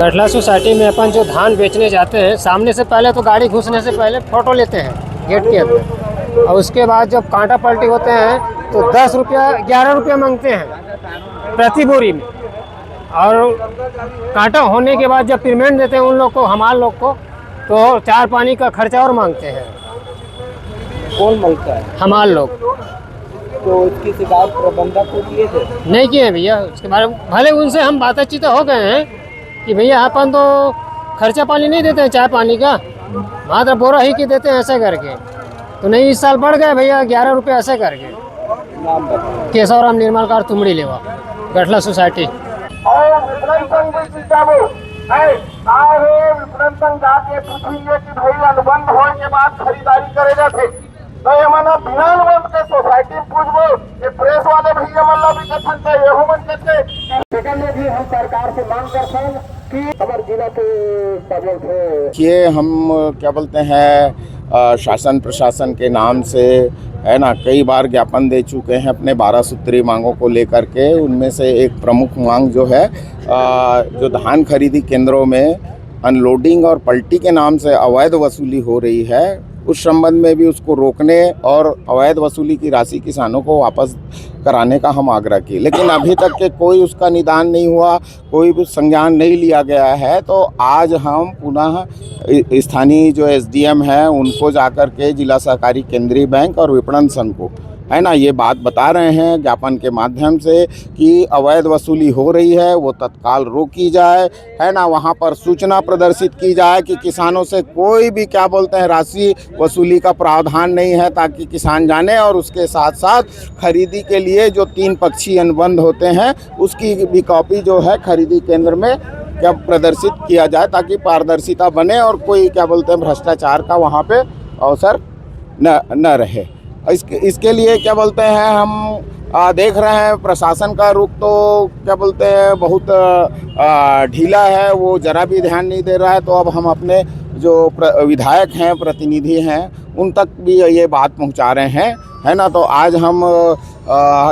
कटला society में अपन जो धान बेचने जाते हैं, सामने से पहले तो गाड़ी घुसने से पहले फ़ोटो लेते हैं गेट के अंदर, और उसके बाद जब कांटा पलटी होते हैं तो 10 रुपया 11 रुपया मांगते हैं प्रति बोरी में। और कांटा होने के बाद जब पेमेंट देते हैं उन लोग को, हमारे लोग को, तो 4 पानी का खर्चा और मांगते हैं। कौन मांगता है? हमारे लोग। तो इसकी शिकायत प्रबंधक को किए थे? नहीं किए भैया, उसके बारे में भले उनसे हम बातचीत हो गए हैं कि भैया अपन तो खर्चा पानी नहीं देते हैं, चाय पानी का मात्र बोरा ही की देते हैं ऐसे करके। तो नहीं, इस साल बढ़ गए भैया 11 रुपये ऐसे करके। नाम बताओ। केशवराम निर्मल कार तुमड़ी लेवा, कटला सोसाइटी। और विपणन संघ भी चिंताबो है आए विपणन संघ जाके पूछिए कि भाई अनुबंध होने के बाद खरीदारी करेगा थे तो ये मना बिना अनुबंध के सोसाइटी पूछबो ये प्रेस वाले भैया मल्ला भी कथन थे एहू मन कहते सेकंड में भी हम सरकार से मांग करते हैं कि हमारे जिला के क्या बोलते ये हम क्या बोलते हैं शासन प्रशासन के नाम से है ना कई बार ज्ञापन दे चुके हैं अपने 12 सूत्री मांगों को लेकर के। उनमें से एक प्रमुख मांग जो है जो धान खरीदी केंद्रों में अनलोडिंग और पलटी के नाम से अवैध वसूली हो रही है, उस संबंध में भी उसको रोकने और अवैध वसूली की राशि किसानों को वापस कराने का हम आग्रह किए, लेकिन अभी तक के कोई उसका निदान नहीं हुआ, कोई भी संज्ञान नहीं लिया गया है। तो आज हम पुनः स्थानीय जो एसडीएम हैं उनको जाकर के जिला सहकारी केंद्रीय बैंक और विपणन संघ को है ना ये बात बता रहे हैं ज्ञापन के माध्यम से कि अवैध वसूली हो रही है, वो तत्काल रोकी जाए, है ना। वहाँ पर सूचना प्रदर्शित की जाए कि किसानों से कोई भी क्या बोलते हैं राशि वसूली का प्रावधान नहीं है, ताकि किसान जाने। और उसके साथ साथ खरीदी के लिए जो 3 पक्षीय अनुबंध होते हैं उसकी भी कॉपी जो है खरीदी केंद्र में क्या प्रदर्शित किया जाए, ताकि पारदर्शिता बने और कोई क्या बोलते हैं भ्रष्टाचार का वहाँ पे अवसर न रहे। इसके लिए क्या बोलते हैं हम देख रहे हैं प्रशासन का रुख तो क्या बोलते हैं बहुत ढीला है, वो जरा भी ध्यान नहीं दे रहा है। तो अब हम अपने जो विधायक हैं, प्रतिनिधि हैं, उन तक भी ये बात पहुंचा रहे हैं, है ना। तो आज हम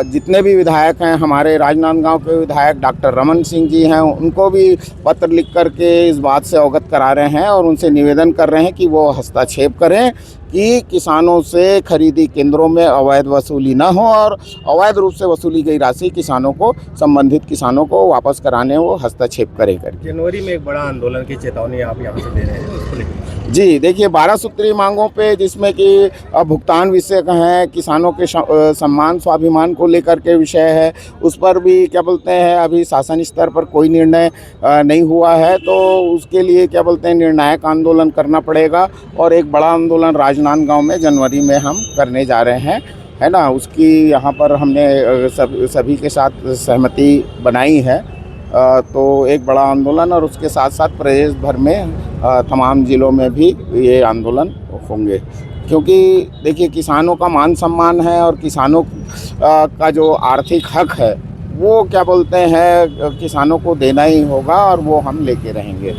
जितने भी विधायक हैं, हमारे राजनांदगांव के विधायक डॉक्टर रमन सिंह जी हैं, उनको भी पत्र लिख करके इस बात से अवगत करा रहे हैं और उनसे निवेदन कर रहे हैं कि वो हस्तक्षेप करें कि किसानों से खरीदी केंद्रों में अवैध वसूली ना हो और अवैध रूप से वसूली गई राशि किसानों को, संबंधित किसानों को वापस कराने वो हस्तक्षेप करें करके। जनवरी में एक बड़ा आंदोलन की चेतावनी आप यहाँ से दे रहे हैं। जी देखिए, 12 सूत्री मांगों पे जिसमें कि भुगतान विषय का है, किसानों के सम्मान स्वाभिमान को लेकर के विषय है, उस पर भी क्या बोलते हैं अभी शासन स्तर पर कोई निर्णय नहीं हुआ है। तो उसके लिए क्या बोलते हैं निर्णायक आंदोलन करना पड़ेगा और एक बड़ा आंदोलन राजनांदगांव में जनवरी में हम करने जा रहे हैं, है ना। उसकी यहाँ पर हमने सभी के साथ सहमति बनाई है। तो एक बड़ा आंदोलन और उसके साथ साथ प्रदेश भर में तमाम ज़िलों में भी ये आंदोलन होंगे, क्योंकि देखिए किसानों का मान सम्मान है और किसानों का जो आर्थिक हक है वो क्या बोलते हैं किसानों को देना ही होगा और वो हम लेके रहेंगे।